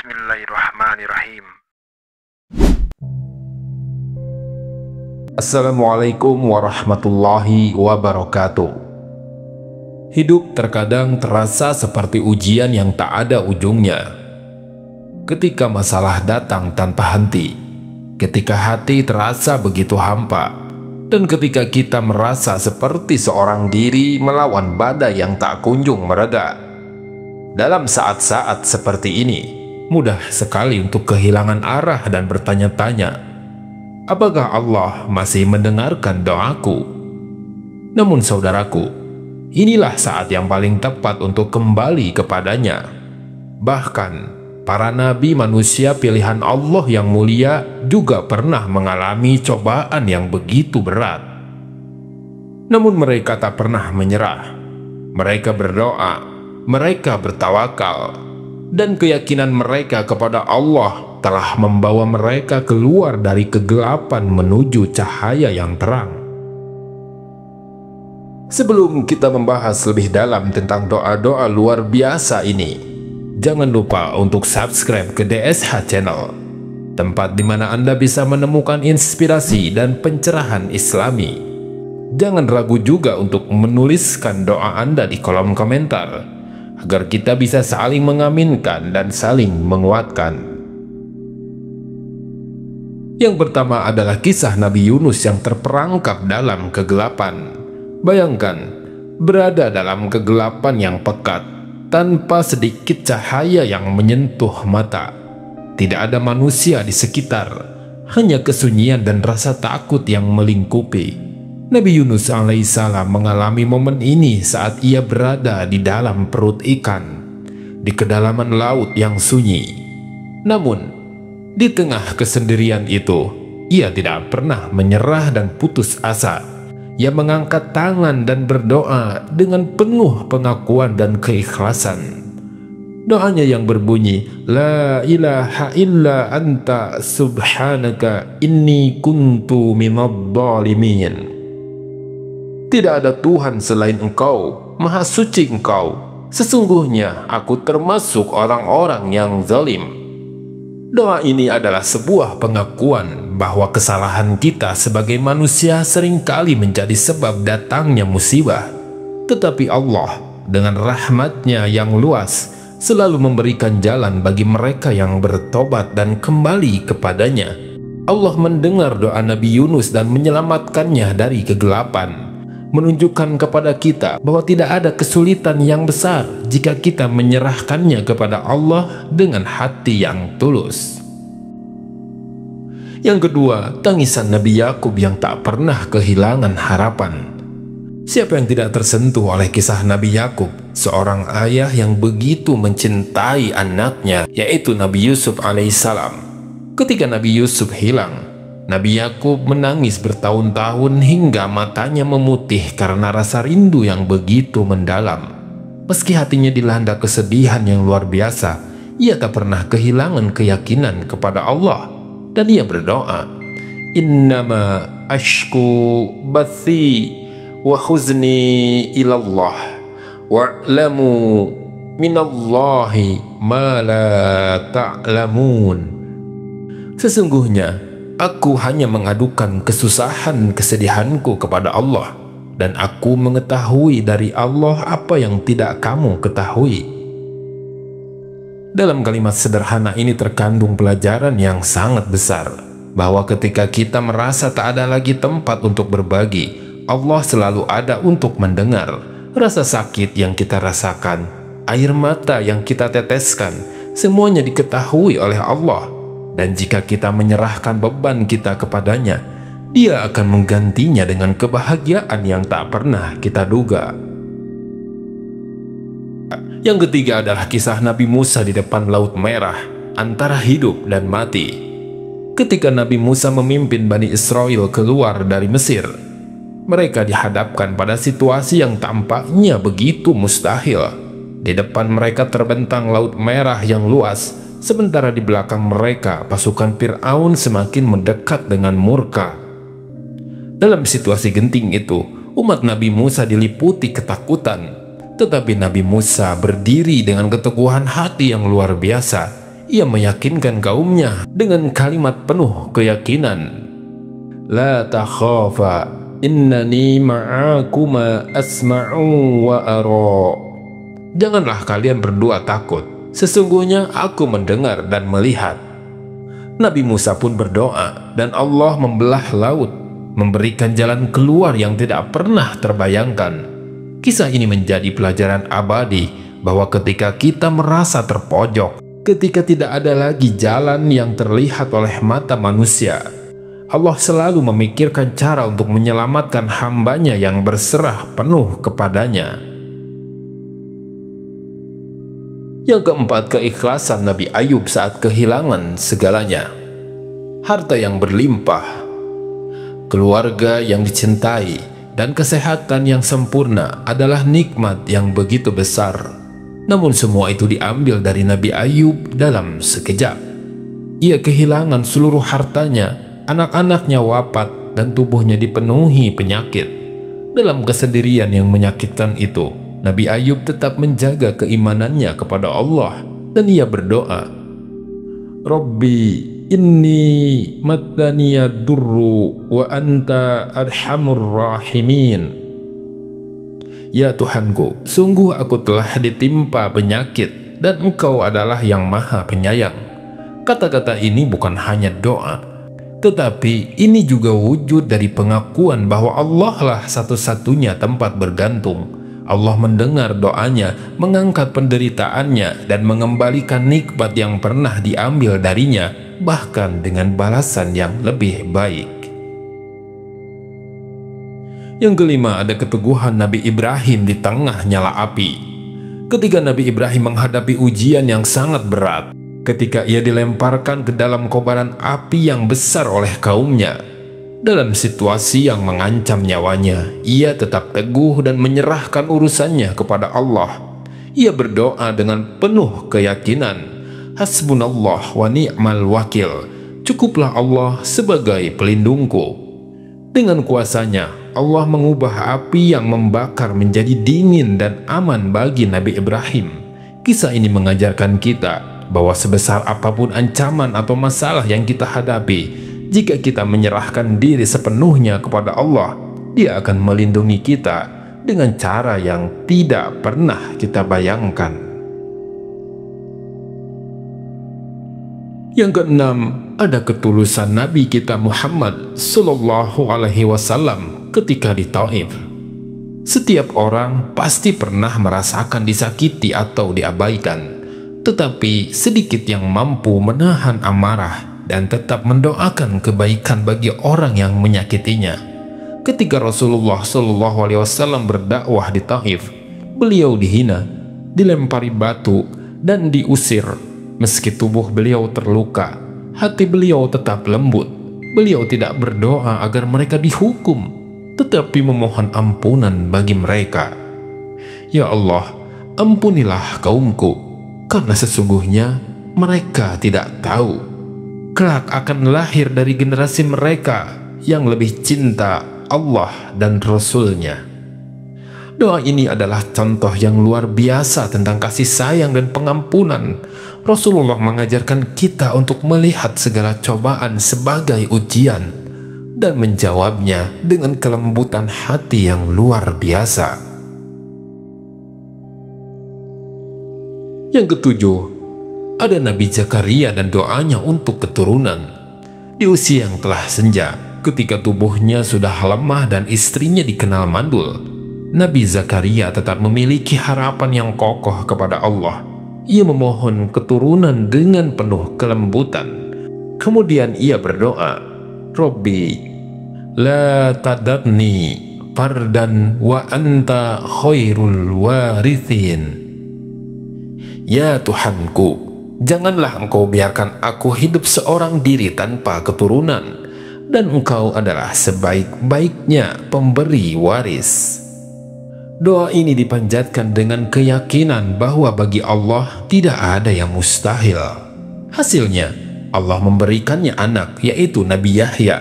Bismillahirrahmanirrahim. Assalamualaikum warahmatullahi wabarakatuh. Hidup terkadang terasa seperti ujian yang tak ada ujungnya. Ketika masalah datang tanpa henti, ketika hati terasa begitu hampa, dan ketika kita merasa seperti seorang diri melawan badai yang tak kunjung mereda. Dalam saat-saat seperti ini, mudah sekali untuk kehilangan arah dan bertanya-tanya, apakah Allah masih mendengarkan doaku? Namun saudaraku, inilah saat yang paling tepat untuk kembali kepadanya. Bahkan, para nabi manusia pilihan Allah yang mulia juga pernah mengalami cobaan yang begitu berat. Namun mereka tak pernah menyerah. Mereka berdoa, mereka bertawakal, dan keyakinan mereka kepada Allah telah membawa mereka keluar dari kegelapan menuju cahaya yang terang. Sebelum kita membahas lebih dalam tentang doa-doa luar biasa ini, jangan lupa untuk subscribe ke DSH Channel, tempat di mana Anda bisa menemukan inspirasi dan pencerahan Islami. Jangan ragu juga untuk menuliskan doa Anda di kolom komentar, agar kita bisa saling mengaminkan dan saling menguatkan. Yang pertama adalah kisah Nabi Yunus yang terperangkap dalam kegelapan. Bayangkan, berada dalam kegelapan yang pekat, tanpa sedikit cahaya yang menyentuh mata. Tidak ada manusia di sekitar, hanya kesunyian dan rasa takut yang melingkupi. Nabi Yunus alaihissalam mengalami momen ini saat ia berada di dalam perut ikan, di kedalaman laut yang sunyi. Namun, di tengah kesendirian itu, ia tidak pernah menyerah dan putus asa. Ia mengangkat tangan dan berdoa dengan penuh pengakuan dan keikhlasan. Doanya yang berbunyi, La ilaha illa anta subhanaka inni kuntu minadh dhalimin. Tidak ada Tuhan selain Engkau, Maha Suci Engkau. Sesungguhnya aku termasuk orang-orang yang zalim. Doa ini adalah sebuah pengakuan bahwa kesalahan kita sebagai manusia seringkali menjadi sebab datangnya musibah. Tetapi Allah dengan rahmat-Nya yang luas selalu memberikan jalan bagi mereka yang bertobat dan kembali kepadanya. Allah mendengar doa Nabi Yunus dan menyelamatkannya dari kegelapan, menunjukkan kepada kita bahwa tidak ada kesulitan yang besar jika kita menyerahkannya kepada Allah dengan hati yang tulus. Yang kedua, tangisan Nabi Yakub yang tak pernah kehilangan harapan. Siapa yang tidak tersentuh oleh kisah Nabi Yakub, seorang ayah yang begitu mencintai anaknya, yaitu Nabi Yusuf alaihissalam. Ketika Nabi Yusuf hilang, Nabi Yakub menangis bertahun-tahun hingga matanya memutih karena rasa rindu yang begitu mendalam. Meski hatinya dilanda kesedihan yang luar biasa, ia tak pernah kehilangan keyakinan kepada Allah, dan ia berdoa, Innama ashku bathi wa huzni ilallah wa'lamu minallahi ma la ta'lamun. Sesungguhnya aku hanya mengadukan kesusahan kesedihanku kepada Allah, dan aku mengetahui dari Allah apa yang tidak kamu ketahui. Dalam kalimat sederhana ini terkandung pelajaran yang sangat besar, bahwa ketika kita merasa tak ada lagi tempat untuk berbagi, Allah selalu ada untuk mendengar. Rasa sakit yang kita rasakan, air mata yang kita teteskan, semuanya diketahui oleh Allah. Dan jika kita menyerahkan beban kita kepadanya, Dia akan menggantinya dengan kebahagiaan yang tak pernah kita duga. Yang ketiga adalah kisah Nabi Musa di depan Laut Merah, antara hidup dan mati. Ketika Nabi Musa memimpin Bani Israel keluar dari Mesir, mereka dihadapkan pada situasi yang tampaknya begitu mustahil. Di depan mereka terbentang Laut Merah yang luas, sementara di belakang mereka pasukan Fir'aun semakin mendekat dengan murka. Dalam situasi genting itu, umat Nabi Musa diliputi ketakutan. Tetapi Nabi Musa berdiri dengan keteguhan hati yang luar biasa. ia meyakinkan kaumnya dengan kalimat penuh keyakinan, La takhafa, innani ma'akuma asma'u wa ara. Janganlah kalian berdua takut, sesungguhnya aku mendengar dan melihat. Nabi Musa pun berdoa dan Allah membelah laut, memberikan jalan keluar yang tidak pernah terbayangkan. Kisah ini menjadi pelajaran abadi bahwa ketika kita merasa terpojok, ketika tidak ada lagi jalan yang terlihat oleh mata manusia, Allah selalu memikirkan cara untuk menyelamatkan hambanya yang berserah penuh kepadanya. Yang keempat, keikhlasan Nabi Ayub saat kehilangan segalanya. Harta yang berlimpah, keluarga yang dicintai, dan kesehatan yang sempurna adalah nikmat yang begitu besar. Namun semua itu diambil dari Nabi Ayub dalam sekejap. Ia kehilangan seluruh hartanya, anak-anaknya wafat, dan tubuhnya dipenuhi penyakit. Dalam kesendirian yang menyakitkan itu, Nabi Ayub tetap menjaga keimanannya kepada Allah, dan ia berdoa, Rabbi inni mattaniya durru wa anta arhamur rahimin. Ya Tuhanku, sungguh aku telah ditimpa penyakit, dan Engkau adalah yang maha penyayang. Kata-kata ini bukan hanya doa, tetapi ini juga wujud dari pengakuan bahwa Allah lah satu-satunya tempat bergantung. Allah mendengar doanya, mengangkat penderitaannya, dan mengembalikan nikmat yang pernah diambil darinya, bahkan dengan balasan yang lebih baik. Yang kelima, ada keteguhan Nabi Ibrahim di tengah nyala api. Ketika Nabi Ibrahim menghadapi ujian yang sangat berat, ketika ia dilemparkan ke dalam kobaran api yang besar oleh kaumnya, dalam situasi yang mengancam nyawanya, ia tetap teguh dan menyerahkan urusannya kepada Allah. Ia berdoa dengan penuh keyakinan, Hasbunallah wa ni'mal wakil, cukuplah Allah sebagai pelindungku. Dengan kuasanya, Allah mengubah api yang membakar menjadi dingin dan aman bagi Nabi Ibrahim. Kisah ini mengajarkan kita bahwa sebesar apapun ancaman atau masalah yang kita hadapi, jika kita menyerahkan diri sepenuhnya kepada Allah, Dia akan melindungi kita dengan cara yang tidak pernah kita bayangkan. Yang keenam, ada ketulusan Nabi kita Muhammad Sallallahu Alaihi Wasallam ketika di Taif. Setiap orang pasti pernah merasakan disakiti atau diabaikan, tetapi sedikit yang mampu menahan amarah dan tetap mendoakan kebaikan bagi orang yang menyakitinya. Ketika Rasulullah SAW berdakwah di Taif, beliau dihina, dilempari batu, dan diusir. Meski tubuh beliau terluka, hati beliau tetap lembut. Beliau tidak berdoa agar mereka dihukum, tetapi memohon ampunan bagi mereka. Ya Allah, ampunilah kaumku, karena sesungguhnya mereka tidak tahu kelak akan lahir dari generasi mereka yang lebih cinta Allah dan Rasul-Nya. Doa ini adalah contoh yang luar biasa tentang kasih sayang dan pengampunan. Rasulullah mengajarkan kita untuk melihat segala cobaan sebagai ujian dan menjawabnya dengan kelembutan hati yang luar biasa. Yang ketujuh, ada Nabi Zakaria dan doanya untuk keturunan. Di usia yang telah senja, ketika tubuhnya sudah lemah dan istrinya dikenal mandul, Nabi Zakaria tetap memiliki harapan yang kokoh kepada Allah. Ia memohon keturunan dengan penuh kelembutan. Kemudian ia berdoa, Rabbi, la tadarni fardan wa anta khairul warithin. Ya Tuhanku, janganlah Engkau biarkan aku hidup seorang diri tanpa keturunan, dan Engkau adalah sebaik-baiknya pemberi waris. Doa ini dipanjatkan dengan keyakinan bahwa bagi Allah tidak ada yang mustahil. Hasilnya, Allah memberikannya anak, yaitu Nabi Yahya,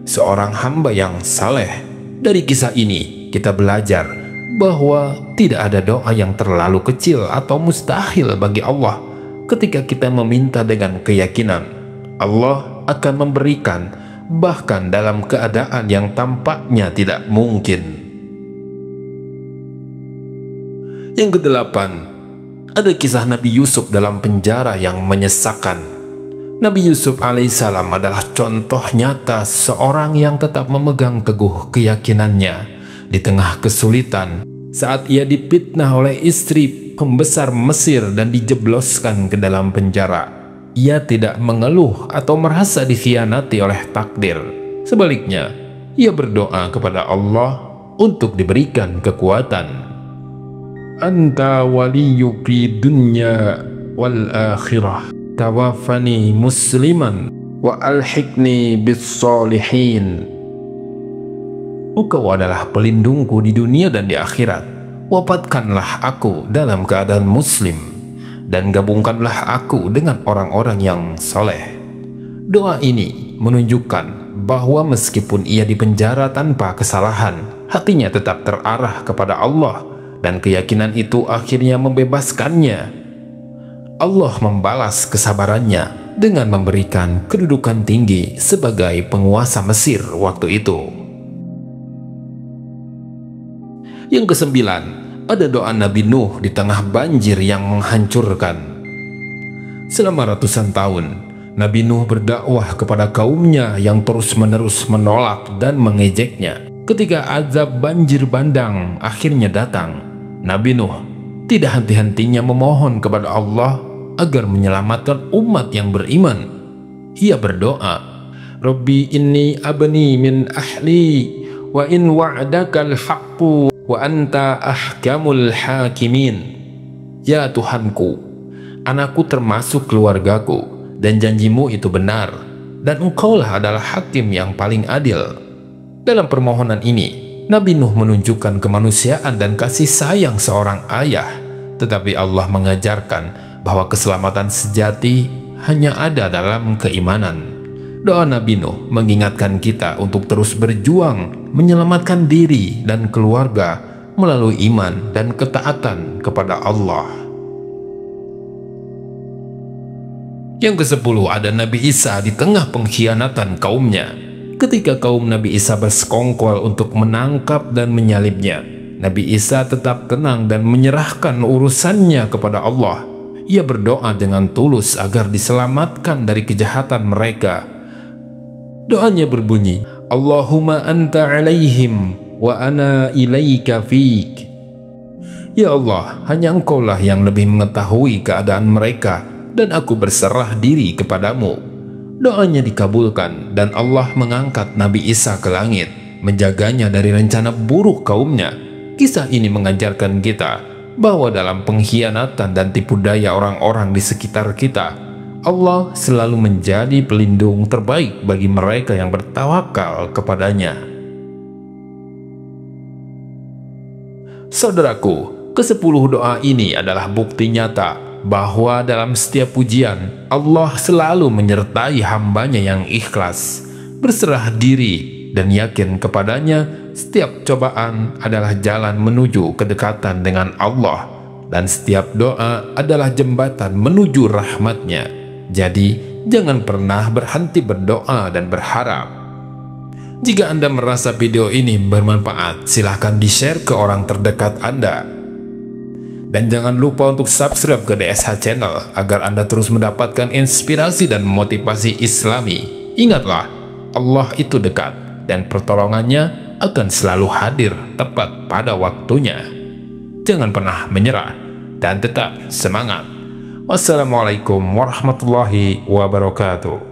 seorang hamba yang saleh. Dari kisah ini, kita belajar bahwa tidak ada doa yang terlalu kecil atau mustahil bagi Allah, ketika kita meminta dengan keyakinan, Allah akan memberikan, bahkan dalam keadaan yang tampaknya tidak mungkin. Yang kedelapan, ada kisah Nabi Yusuf dalam penjara yang menyesakan. Nabi Yusuf alaihissalam adalah contoh nyata seorang yang tetap memegang teguh keyakinannya di tengah kesulitan saat ia difitnah oleh istri pembesar Mesir dan dijebloskan ke dalam penjara. Ia tidak mengeluh atau merasa dikhianati oleh takdir. Sebaliknya, ia berdoa kepada Allah untuk diberikan kekuatan. Anta waliyyu fi dunya wal akhirah, tawaffani musliman wa alhiqni bis solihin. Engkau adalah pelindungku di dunia dan di akhirat. Wafatkanlah aku dalam keadaan muslim, dan gabungkanlah aku dengan orang-orang yang soleh. Doa ini menunjukkan bahwa meskipun ia dipenjara tanpa kesalahan, hatinya tetap terarah kepada Allah, dan keyakinan itu akhirnya membebaskannya. Allah membalas kesabarannya dengan memberikan kedudukan tinggi sebagai penguasa Mesir waktu itu. Yang kesembilan, ada doa Nabi Nuh di tengah banjir yang menghancurkan. Selama ratusan tahun, Nabi Nuh berdakwah kepada kaumnya yang terus-menerus menolak dan mengejeknya. Ketika azab banjir bandang akhirnya datang, Nabi Nuh tidak henti-hentinya memohon kepada Allah agar menyelamatkan umat yang beriman. Ia berdoa, Rabbi inni abni min ahli wa in wa'dakal haqqu wa anta ahkamul hakimin. Ya Tuhanku, anakku termasuk keluargaku, dan janjimu itu benar, dan engkaulah adalah hakim yang paling adil. Dalam permohonan ini, Nabi Nuh menunjukkan kemanusiaan dan kasih sayang seorang ayah, tetapi Allah mengajarkan bahwa keselamatan sejati hanya ada dalam keimanan. Doa Nabi Nuh mengingatkan kita untuk terus berjuang menyelamatkan diri dan keluarga melalui iman dan ketaatan kepada Allah. Yang ke-10, ada Nabi Isa di tengah pengkhianatan kaumnya. Ketika kaum Nabi Isa bersekongkol untuk menangkap dan menyalibnya, Nabi Isa tetap tenang dan menyerahkan urusannya kepada Allah. Ia berdoa dengan tulus agar diselamatkan dari kejahatan mereka. Doanya berbunyi, Allahumma anta alaihim wa ana ilaika fiik. Ya Allah, hanya engkaulah yang lebih mengetahui keadaan mereka, dan aku berserah diri kepadamu. Doanya dikabulkan, dan Allah mengangkat Nabi Isa ke langit, menjaganya dari rencana buruk kaumnya. Kisah ini mengajarkan kita bahwa dalam pengkhianatan dan tipu daya orang-orang di sekitar kita, Allah selalu menjadi pelindung terbaik bagi mereka yang bertawakal kepadanya. Saudaraku, ke-10 doa ini adalah bukti nyata bahwa dalam setiap ujian, Allah selalu menyertai hambanya yang ikhlas, berserah diri, dan yakin kepadanya. Setiap cobaan adalah jalan menuju kedekatan dengan Allah, dan setiap doa adalah jembatan menuju rahmat-Nya. Jadi, jangan pernah berhenti berdoa dan berharap. Jika Anda merasa video ini bermanfaat, silahkan di-share ke orang terdekat Anda. Dan jangan lupa untuk subscribe ke DSH Channel agar Anda terus mendapatkan inspirasi dan motivasi Islami. Ingatlah, Allah itu dekat dan pertolongannya akan selalu hadir tepat pada waktunya. Jangan pernah menyerah dan tetap semangat. Wassalamualaikum warahmatullahi wabarakatuh.